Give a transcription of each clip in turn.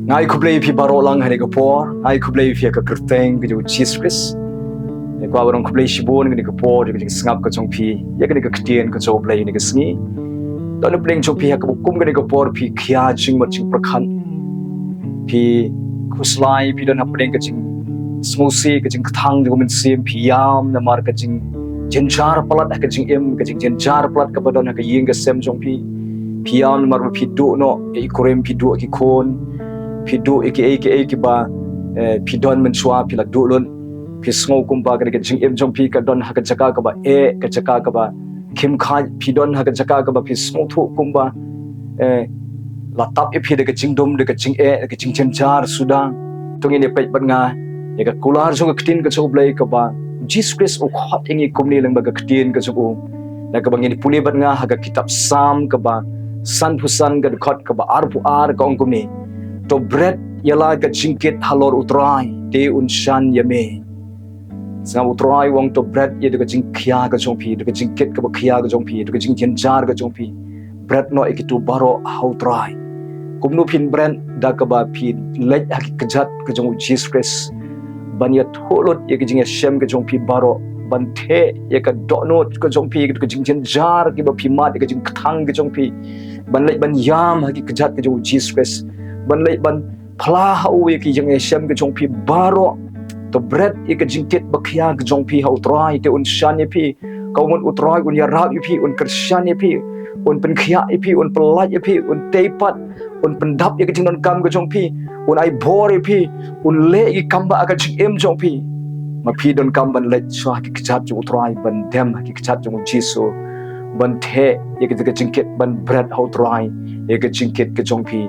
ngai ku play pi baro lang hari ka por ngai ku play pi ka kerteng ke Jesus Christ ne kwa barong ku play shibon ke ka por ke sngap ka chong pi ya ke ka ktien ka chong play ne ka sngi don play chong pi ka kum ke ka por pi khia ching mat ching prakhan pi kuslai pi don hapdeng ka ching smosi ka ching thang de min sim pi yam na mar ka ching jenjar palat ka ching em ka ching jenjar palat ka badon ka ying ka sem chong pi piam mar pi do no e korem pi do ki kon pi do aka kiba pi don men chwa pi la do lon pi sngo kum ba ka jing em jong pi ka don ha ka jaka ka ba ka jaka ka ba kim kha pi don ha ka jaka ka ba pi sngo thu kum ba la tap e pi de ka jing dom de ka jing ka jing chen jar suda tung ni pe ban nga e ka kular so ka tin ka so blai ka ba Jesus Christ o khat ingi kum ni lang ba ka tin ka so na ka bang ni puli ban nga ha ka kitab sam ka ba san pusan ka khat ka ba ar pu ar ka ong kum ni to Bret yala ka Jingkit halor utrai te unshan yame sa utrai wong to Bret ye de ka jing khia ka chong pi de ka Jingkit ka ba khia ka chong pi de ka jing chen jar ka chong pi Bret no ekitu baro how try kumnu pin Bret da ka ba pi lej ha ki kjat ka chong Jesus Christ ban ya tholot ye ka jing shem ka chong pi baro ban the ye ka donot ka chong pi ka jing chen jar ki ba pi mat ka jing thang ka chong pi ban lej ban yam ha ki kjat ka chong Jesus Christ ban lej ban phla hau ye ki jing shem ka chong pi baro to Bret ye ka Jingkit ba khia ka chong pi how try te un shan ye pi kaumun utrai un ya rab ye pi un kershan ye pi un pen khia ye pi un pelaj ye pi un teipat un pendap ye ka jing non kam ka chong pi un ai bor ye pi un le ye kamba ka jing em chong pi ma pi don kam ban lej so ki kchat ju utrai ban dem ki kchat ju jisu ban the ye ka Jingkit ban Bret how try ye ka Jingkit ka chong pi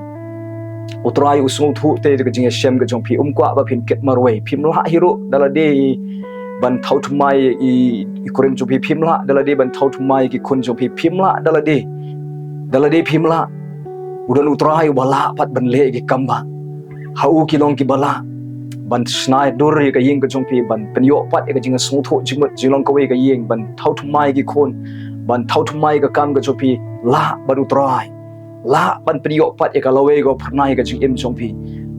utrai usung thu te ka jing shem ka chong pi kwa ba phin ket marwei phim la hero dala de ban thau thmai i korim chu pi phim la dala de ban thau thmai ki khun chu pi phim la dala de phim la udan utrai bala pat ban le ki kamba hau ki long ki bala ban snai dur ka ying ka chong pi ban penyo pat ka jing sung thu jing jilong ka wei ka ying ban thau thmai ki khun ban thau thmai ka kam ka chu pi la ban utrai la ban penyo pat ka lawe go phnai ka jing em chong pi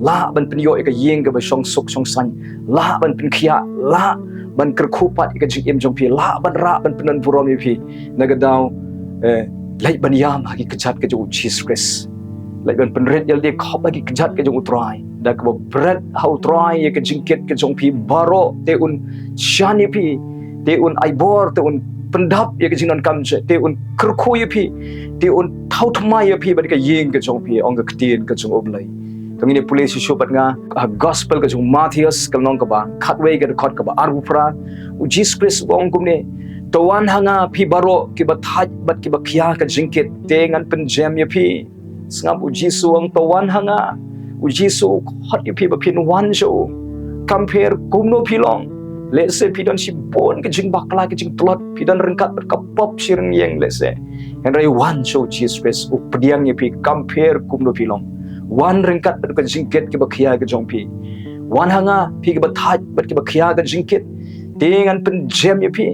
la ban penyo ka ying ka ba song suk song san la ban pen khia la ban kerkhu pat ka jing em chong pi la ban ra ban penan purom pi naga daw lai ban yam ha ki kjat ka ju Jesus Christ lai ban penret yal de khop ha ki kjat ka ju utrai da ka Bret how try ye ka Jingkit ka chong pi baro te un shani pi te un aibor te un pendap ye ka jingnon kam te un kerkhu ye pi te un thau thmai ye pi ban ka ying ka chong pi ong ka ktien ka chong oblai tong ni police shu pat nga gospel ka chong Matthias ka nong ka ba khatwei ka khot ka ba arupra Jesus Christ ong kum ne to wan hanga pi baro ki ba thaj bat ki ba khia ka Jingkit te ngan pen jam ye pi sngap jisu ong to wan hanga jisu khot ye pi ba phin wan sho compare kum no pi long let's say pidon si bon ke jing bakla ke jing tlot pidon rengkat berkapop sireng yang let's say and rai one show Jesus Christ u pediang ye pi compare kum no pilong one rengkat ber ke Jingkit ke bakhia ke jong pi one hanga pi ke bathaj ber ke bakhia ke Jingkit dengan pen jam ye pi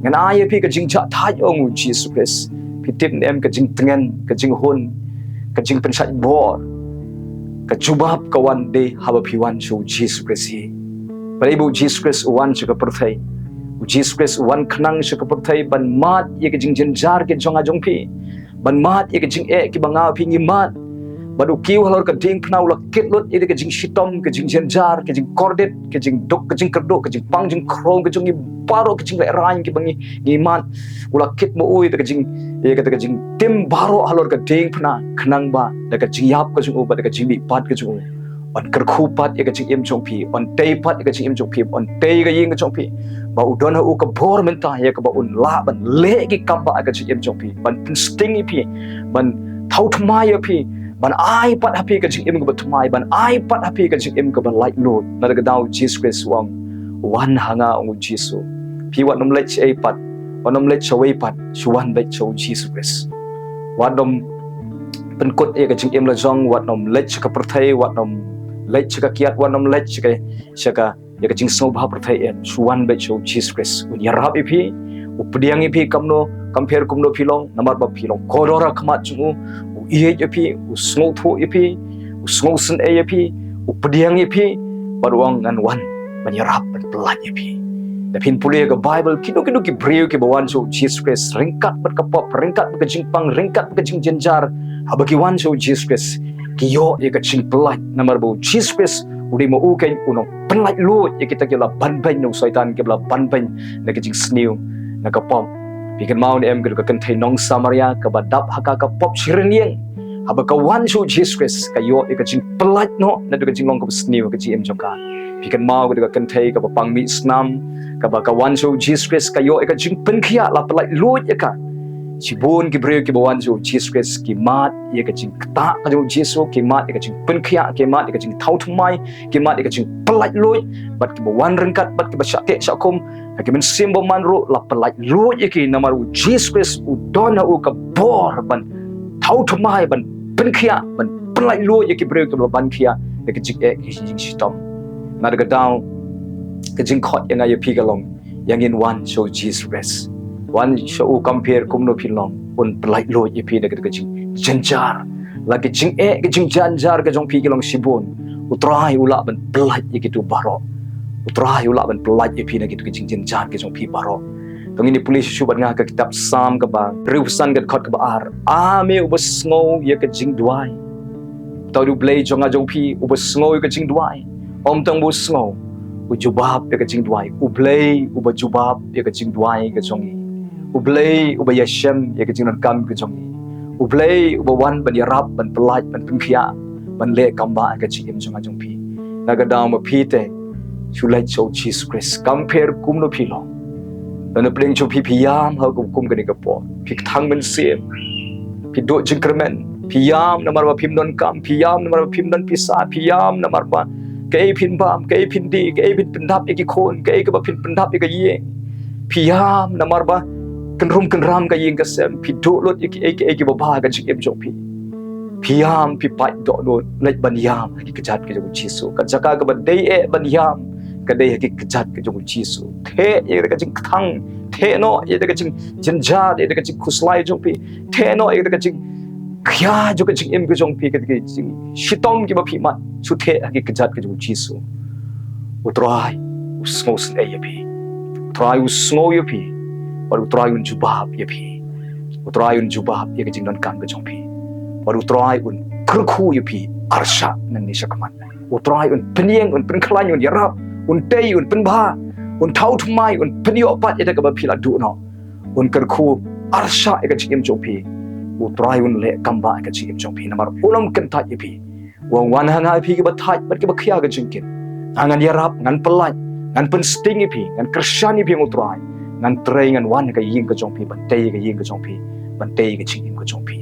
ngan ai ye pi ke jing cha thaj ong Jesus Christ pi tim em ke jing tengen ke jing hon ke jing pen sat bor ke jubab ke one day haba pi one show Jesus Christ hi Ibu Jesus Christ wan suka perthai Jesus Christ wan khnang suka perthai ban mat ye ke jing jenjar ke jonga jong pi ban mat ye ke jing ki banga pi ngi mat badu kiu halor ka ding pnau la kit lot ye ke jing shitom ke jing jenjar ke jing kordet ke jing dok ke jing kerdo ke jing pang jing krong ke jing baro ke jing le rain ke bangi ngi mat ula kit mo oi ke jing ye ke jing tim baro halor ka ding pna khnang ba da ka jing yap ke jing ba da ka jing bi pat ke jing on kerkhu pat ye ka jing em chong pi on tei pat ye ka jing em chong pi on tei ka ying ka chong pi ba udon ha u ka bor menta ye ka ba un la ban le ki kam ba ka jing em chong pi ban sting pi ban thau thmai ye pi ban ai pat ha pi ka jing em ka ba thmai ban ai pat ha pi ka jing em ka ba light load na ka daw Jesus Christ wang wan hanga ong Jesus pi wat nom lech ai pat wanom lech chawai pat chuan lech chaw Jesus Christ wadom penkut ye ka jing em la jong wat nom lech ka perthai wat nom lech ka kiat wat nom lech ka shaka ye ka jing snobha perthai en chuan lech chaw Jesus Christ un yarap ipi updiang ipi kamno compare kumno philong namar ba philong kodora khmat chu u ye ipi u snobtho ipi usngausen yapi updiang yapi baruang ngan wan banyarap ban pelat yapi dapin pulih ke Bible kidu ki breu ki bawan so Jesus Christ ringkat bat kapop ringkat ke jingpang ringkat ke jing jenjar habaki wan so Jesus Christ kiyo ye ke jing pelat namar bo Jesus Christ udi mo uken uno pelat lut ye kita kila banban no syaitan ke bla banban na ke jing sniu na kapop pikan mau ni em ke kentai nong Samaria ke badap haka kapop sirenieng habaka wan so Jesus Christ kayo ye ke jing pelat no na ke jing long ke sniu ke jing Jaka pikan mau ke kentai ke papang mi snam kabakawan so Jesus Christ kayo eka jing penkhia la pelai lut eka sibun ki breu ki bawan so Jesus Christ ki mat eka jing kta ka jo Jesus ki mat eka jing penkhia ki mat eka jing thau thmai ki mat eka jing pelai lut bat ki bawan rengkat bat ki basake sakom ki men simbo manro la pelai lut eki namaru Jesus Christ udona u ka bor ban thau thmai ban penkhia ban pelai lut eki breu ki ban khia eka jing jing sitom na daga down kajing khot yang ayo pigalong yang in one show Jesus Christ one show compare kumno pilong un pelai lo ye pi dekat kajing jenjar lagi jing kajing janjar kajong pigalong sibun utrai ula ban pelai ye gitu baro utrai ula ban pelai ye pi dekat kajing jenjar kajong pi baro tong ini polis subat nga ka kitab sam ka ba riusan kat khot ka ba ar ame ubas ngo ye kajing duai tau du blei jong ajong pi ubas ngo ye kajing duai om tong bus ngo ujubab ya ke Jingduwai Ublei uba jubab ya ke Jingduwai ke jongi Ublei uba yashem ya ke Jingdonkam ke jongi Ublei uba wan ban yarab ban pelat ban pengkhia ban le kamba ke Jingim jonga jongpi naga daw ma pite sulai so Jesus Christ compare kumno pilo dan pling cho piyam ha kum ke ni kapo pik thang men sem pido jingkremen piyam namar ba pim don kam piyam namar ba pim don pisa piyam namar ba kay pin bam kay pin di kay pin pendap iki kon kay ke pin pendap iki yeng piyam namar ba kenrum kenram ka yeng kasem pido lot iki baba ka jing jok pi piyam pi pai do do lek ban yam ki kejat ke jong Jisu ka Jaka ka badai ban yam ka dai ki kejat ke jong Jisu the ye ka jing thang the no ye ka jing jenjar ye ka jing khuslai jong pi the no ye ka jing kya jo ka jing em ka jong pi ka jing shitom ki ba pi mat su the ki kejat ke jong Jisu utrai usngos e ye pi utrai usngo ye pi baru utrai un jubab ye pi utrai un jubab ye ka jing don kan ka jong pi baru utrai un kerku ye pi arsha nan ni sakaman utrai un penieng un penklan un yarap un tei un penba un thau thmai un penio pat ye ka ba pi la du no un kerku arsha ye ka jing jong pi utrai un le kamba ka jing jong pi namar ulam kan tat ye pi wang wan hanga pi ke bathai bat ke bakhia ke jingkit ngan yarap ngan pelai ngan pen sting pi ngan kersyani pi utrai ngan Trai ngan wan ka ying ke jong pi bantai ke ying ke jong pi bantai ke jingin ke jong pi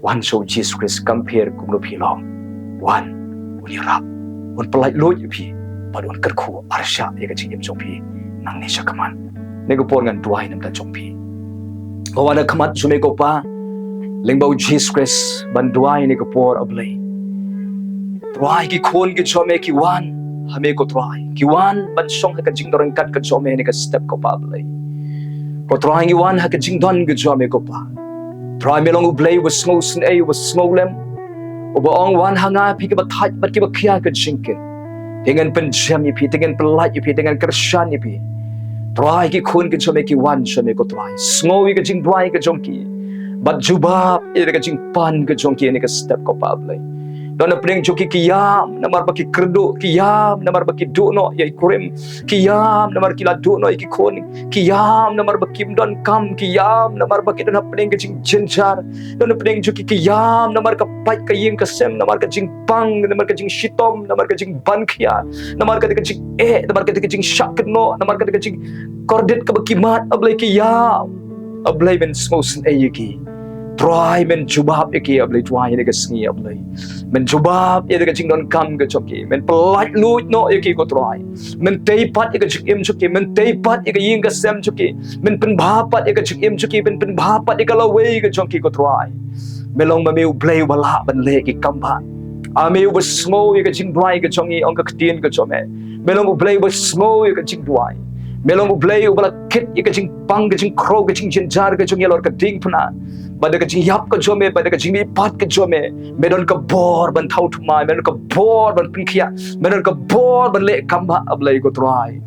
wan so Jesus Christ compare kumno pi long wan un yarap un pelai lo pi padu un kerku arsha ye ke jingim jong pi nang ni sakaman nego pon ngan duai nam ta jong pi wana kamat sume ko pa lengbau Jesus Christ ban duai ni ko por oblei Trai ki khon ki chome ki wan hame ko trai ki wan ban song ha ka jing dorang kat ka chome ni ka step ko pa blai ko trai ki wan ha ka jing don ki chome ko pa trai me long blai was snow sin a was snow lem oba ong wan hanga pi ka ba thai bat ki ba khia ka jingkin dengan pen jam yi pi dengan pelat yi pi dengan kershan yi pi trai ki khon ki chome ki wan chome ko trai snow ki jing dwai ka jongki bat jubab e ka jing pan ka jongki ni ka step ko pa blai Dona pring joki kiyam namar baki kerdo kiyam namar baki do no ya ikurim kiyam namar kila do no iki kon kiyam namar baki don kam kiyam namar baki dona pring ke jing jenjar dona pring joki kiyam namar ka pai ka yeng ka sem namar ka jing pang namar ka jing shitom namar ka jing ban khia namar ka jing namar ka jing shak no namar ka jing kordet ka baki mat ablai kiyam ablai ben smos ayiki Trai men jubab ye ki ablai twai ye ka sngi ablai men jubab ye ka jing don kam ka choki men pelat lut no ye ki ko trai men tei pat ye ka jing em choki men tei pat ye ka ying ka sem choki men pen bha pat ye ka jing em choki men pen bha pat ye ka lawe ka choki ko trai melong ma meu blai wala ban le ki kam ba a meu ba smo ye ka jing dwai ka chongi ong ka ktin ka chome melong blai ba smo ye ka jing dwai melong U Blei ubala kit ika jing pang ka jing crow ka jing jar ka jing yelor ka ding puna bada ka jing yap ka jome bada ka jing mi pat ka jome medon ka bor ban thau thumai medon ka bor ban pinkhia medon ka bor ban le kamba ablai ko trai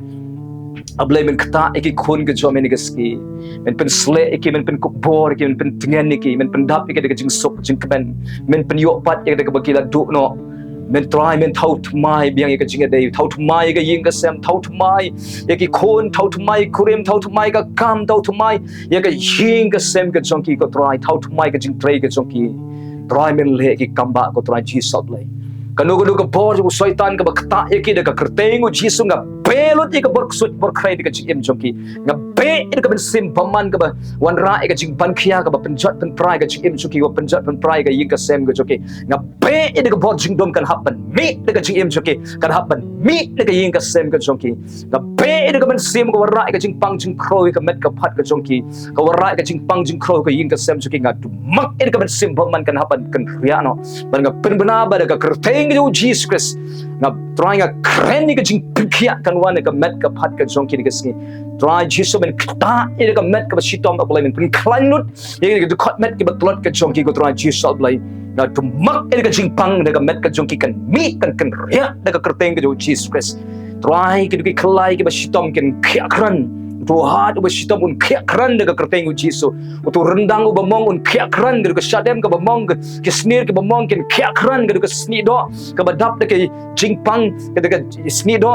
ablai men kata iki khun ka jome ni ka ski men pen sle iki men pen ko bor iki men pen tingen iki men pen dap iki ka jing sok jing kben men pen yo pat iki ka bakila du no men try men thau thumai biang ka jinga dei thau thumai ka ying ka sem thau thumai ya ki khon thau thumai kurim thau thumai ka kam thau thumai ya ka ying ka sem ka jonki ko try thau thumai ka jing trai ka jonki try men le ki kamba ko try ji sop le kanu ka bor ju soitan ka bakta ya ki ka kerteng u ji sunga belot ka bor sut bor krai ka jing em jonki nga be ka ben sim paman ka ba wan ra ka jing ban khia ka ba penjat pen prai ka jing em jonki wa penjat pen prai ka ying ka sem ka jonki nga be ka bor jing dom kan happen mi ka jing em jonki kan happen mi ka ying ka sem ka jonki nga be ka ben sim ka ra ka jing pang jing kroi ka met ka phat ka jonki ka ra ka jing pang jing kroi ka ying ka sem jonki nga tu mak ka ben sim paman kan happen kan ria no ban nga pen bana ba ka kerteng ka Jesus Christ nga trying a kren ni ka jing khia kan wan ka met ka phat ka jonki ni ka sni try Jesus men kta ni ka met ka sitom ka blai men klanut ni ka khot met ka tlot ka jonki ko try Jesus blai na tu mak ni ka jing pang ni ka met ka jonki kan mi kan ria ka kerteng ka Jesus Christ try ka klai ka sitom kan khia kran tu hat u sitom un khia kran ka kerteng u Jesus tu rendang u bamong un khia kran ka sadem ka bamong ka snir ka bamong kan khia kran ka sni do ka badap ka jing pang ka sni do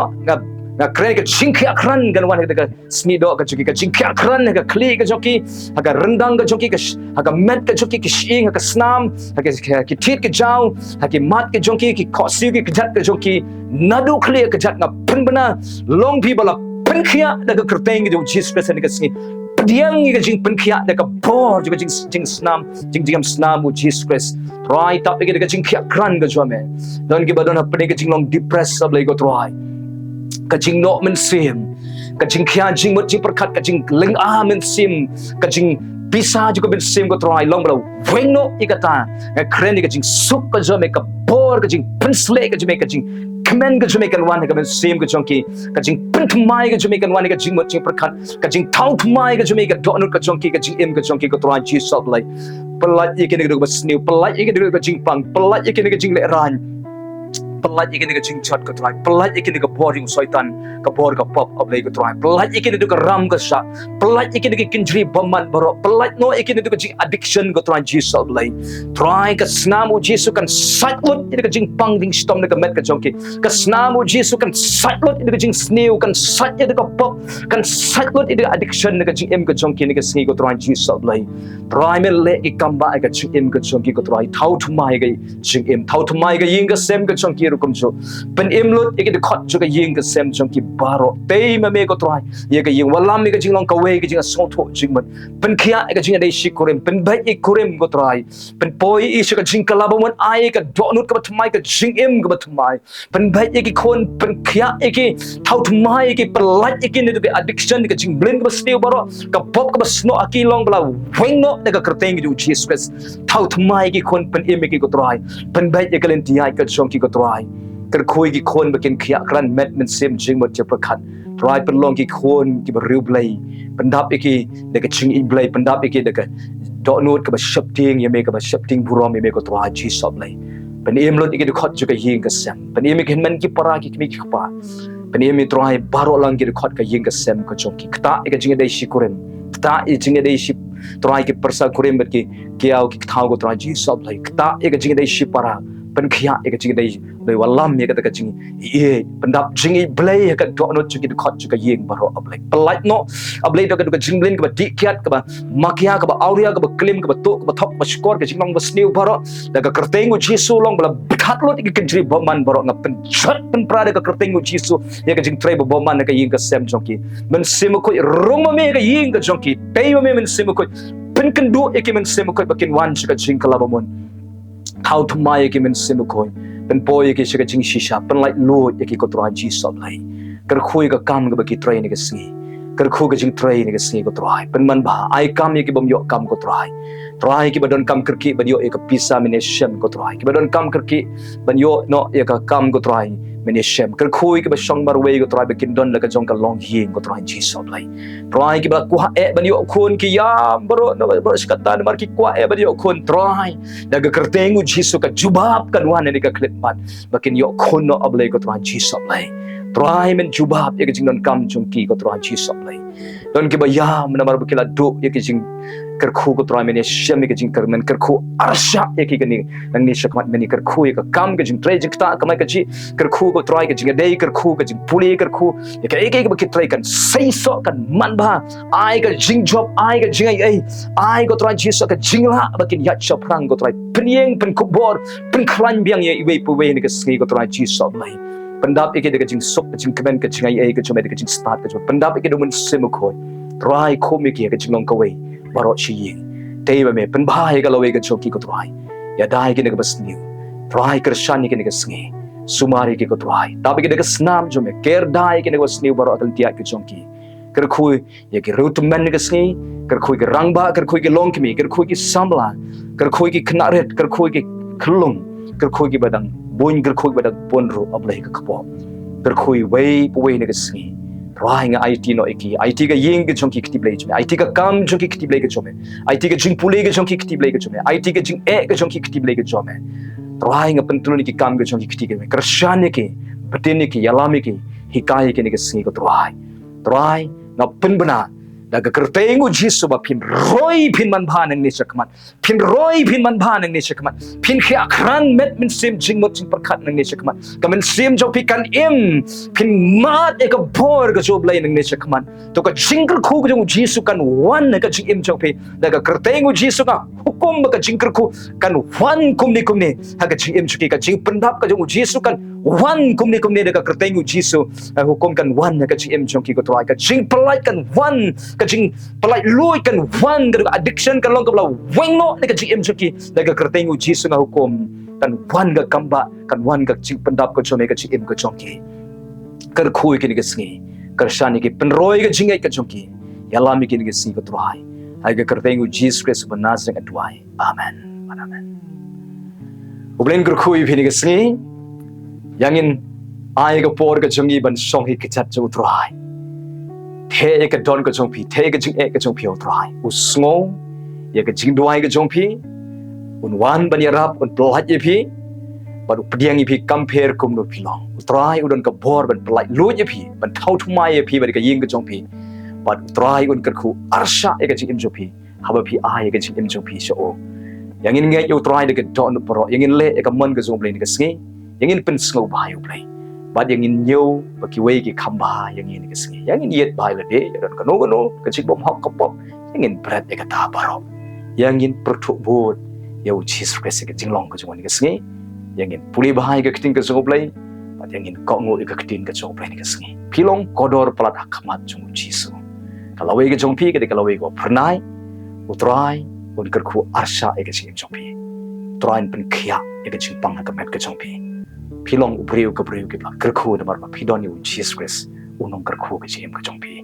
nga kren ka jingkit kran kan wan ka sni do ka joki ka jingkit kran ka kli ka joki ka rendang ka joki ka met ka joki ka shing ka snam ka tit ka jaw ka mat ka joki ki khosi ki jat ka joki nadu kli ka jat nga penbana long pi bala penkhia da ka kerteng ka Jesus Christ ka sni diang ka jing penkhia da ka bor ka jing snam jing snam u Jesus Christ right up ka jingkit kran ka jome don ki badon hapne ka jing long depress sab lai ko try ka jing no men sim ka jing khia jing mot jing perkhat ka jing leng a men sim ka jing bisa juga ben sim ko try long blo weng no ikata ka kren ka jing suk ka jome ka bor ka jing pensle ka jome ka jing kmen ka jome kan wan ka ben sim ka jonki ka jing pentmai ka jome kan wan ka jing mot jing perkhat ka jing thau thmai ka jome ka donut ka jonki ka jing em ka jonki ko try ji sop lai pelat ikin ka sniu pelat ikin ka jing pang pelat ikin ka jing le ran pelat ikin ka jing chat ka try pelat ikin ka boring soitan ka bor ka pop of lay ka try pelat ikin ka ram ka sha pelat ikin ka kinjri baman baro pelat no ikin ka jing addiction ka try Jesus lay try ka snamu Jesus kan satlot ka jing pang ding stom ka met ka jonki ka snamu Jesus kan satlot ka jing snew kan sat ka pop kan satlot ka addiction ka jing em ka jonki ka sngi ka try Jesus lay try me le ki kamba ka jing em ka jonki ka try thau thumai ka jing em thau thumai ka ying ka sem ka jonki kum jo pen imlut ek de khot jo ka ying ka sem jong ki baro te ma me ko try ye ka ying walam me ka jing long ka we ka jing so tho jing man pen khia ka jing dei shi kurim pen bai ek kurim ko try pen poi i shi ka jing ka labo mon ai ka do nut ka thmai ka jing im ka thmai pen bai ek khon pen khia ek thau thmai ek pelat ek ne ka addiction ka jing blend ka steel baro ka pop ka sno aki long bla weng no ka kerteng ju Jesus Christ thau thmai ek khon pen im ek ko try pen bai ek len ti ai ka jong ki ko try kan khoi ki khon bakin khia kran met men sim jing mot je prakhat try pen long ki khon ki ru blai pendap iki de ka ching I blai pendap iki de ka do not ka ba shapting ye me ka ba shapting burom ye me ko try ji sob lai pen em lot iki de khot ju ka ying ka sem pen em ki men ki para ki mi ki pa pen em try baro lang ki de khot ka ying ka sem ka chok ki kta ka jing de shi kuren kta I jing de shi try ki persa kuren bet ki au ki thau ko try ji sob lai kta ka jing de shi para pen khia ka jing dei dei walam ye ka ka jing e pendap jing I blai ka do no chu ki khot chu ka yeng baro ablai palai no ablai do ka jing blin ka di kiat ka ba makia ka ba auria ka ba klim ka ba to ka ba thok ba skor ka jing long ba snew baro da ka kerteng u jisu long bala khat lot ki kinjri man baro ngap pen chat pen pra da ka kerteng u jisu ye ka jing trai ba man ka yeng ka sem jongki men sim ko rong ma me ka yeng ka jongki pei ma me men sim ko pen kan do e ki men sim ko ba kin wan chu ka jing ka labamon how to my ki men sim ko pen poi ki shi ka jing shisha pen like lo ye ki ko tra ji sob lai kar khoi ka kam ka ba ki trai ni ka si kar khu ka jing trai ni ka si ko trai pen man ba ai kam ye ki bom yo kam ko trai ki ba don kam kar ki ba yo e ka pisa mine shem ko trai ki ba don kam kar ki ban yo no ye ka kam ko trai meni shem ker khui ke ba shong bar wei ko trai ba kin don la ka jong ka long hing ko trai Jesus blai trai ke ba ku ha e ban yo khun ki ya bro no bro skatan mar ki kwa e ban yo khun trai da ga kerteng u Jesus ka jubab kan wan ni ka klit mat ba kin yo khun no ablai ko trai Jesus blai trai men jubab ye ka jing don kam chung ki ko trai Jesus blai don ke ba ya mana mar ba kila do ye ka jing kerkhu ko trai meni shem ke jing kermen kerkhu arsha ye ki gani nang ni shakmat meni kerkhu ye ka kam ke jing trai jing ta kamai ka ji kerkhu ko trai ke jing dei kerkhu ke jing puli kerkhu ye ka ek ba ki trai kan sei so kan man ba ai ka jing job ai ka jing ai ko trai ji so ka jing la ba kin ya chop rang ko trai pnieng pen kubor pen khlan biang ye iwe pu we ni ka sgi ko trai ji so mai pendap ek de ka jing sok jing kemen ka jing ai ka chome de ka jing start ka chome pendap ek de mun sim ko trai ko mi ki ka jing long ka we barot shi ying dei ba me pen bhai ka lawe ka choki ko trai ya dai ki ne ka bas new trai krishan ki ne ka sngi sumari ki ko trai tabi ki ne ka snam jo me ker dai ki ne ko sniu barot al tia ki chonki ker khui ya ki rut men ne ka sngi ker khui ki rangba ker khui ki long ki mi ker khui ki samla ker khui ki knaret ker khui ki khlung ker khui ki badang boin ker khui badang ponro ablai ka khapo ker khui wei pu wei ne ka sngi trai nga IT no iki IT ka ying ke chonki kiti blai chome IT ka kam chonki kiti blai ke chome IT ka jing pule ke chonki kiti blai ke chome IT ka jing e ke chonki kiti blai ke chome trai nga pentun ni ki kam ke chonki kiti ke me krishane ke patene ki yalame ki hikai ke ni ke singi ko trai nga penbana da ka kertengu jisu ba pin roi pin man bha nang ni sakman pin roi pin man bha nang ni sakman pin khia khran met min sim jing mot jing parkhat nang ni sakman kamen sim jo pi kan im pin mat ek bor ka job lai nang ni sakman to ka jingker khu ka jong jisu kan wan ka jing im jo pi da ka kertengu jisu ka hukum ba ka jingker khu kan wan kum ni ha ka jing im chuki ka jing pendap ka jong jisu kan wan kum ni da ka kertengu jisu hukum kan wan ka jing im jong ki ko trai ka jing pelai kan wan ka jing pelai lui kan wan ka addiction kan long ka bla weng no ka jing im chuki da ka kertengu jisu nga hukum kan wan ka kamba kan wan ka jing pendap ka chome ka jing im ka jong ki ker khui ki ni ka sngi ker shani ki penroi ka jing ai ka jong ki yalami ki ni ka si ka trai ai ka kertengu Jesus Christ ba nasang adwai amen amen ublen ker khui phi ni ka sngi yangin ai ka por ka jongi ban song hi kichat jo trai the ka don ka jong phi the ka jing e ka jong phi trai u sngo ya ka jingduai ka jong phi un wan ban yarap un plat ye phi ban pdiang ye phi compare kum no phi long trai u don ka bor ban plai lu ye phi ban thau thumai ye phi ban ka ying ka jong phi ban trai un ka khu arsha e ka jing im jo phi haba phi ai ka jing im jo phi so yangin ngai yo trai de ka don pro yangin le e ka man ka jong blai ni ka sngi yangin pen sngo ba yu blai bad yangin yo ba ki wei ki khamba yangin ki sngi yangin yet bai la de don ka no ka chik bom hok ka pop yangin Bret e ka ta baro yangin prothu bot yo Jesus Christ ka jinglong ka jong ni ka sngi yangin puli bahai ka kiting ka jong blai bad yangin ko ngo ka kitin ka jong blai ni ka sngi pilong kodor plat akmat jong Jesus kalau wei ka jong pi ka de kalau wei ko pernai utrai un ka khu arsha e ka jing jong pi train pen khia e ka jing pang ka met ka jong pi pilong ubreu ke bla kerkhu na mar pidon yu Jesus Christ unong kerkhu ke jim ke jong pi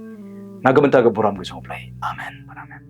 nagamentag buram ke jong play amen amen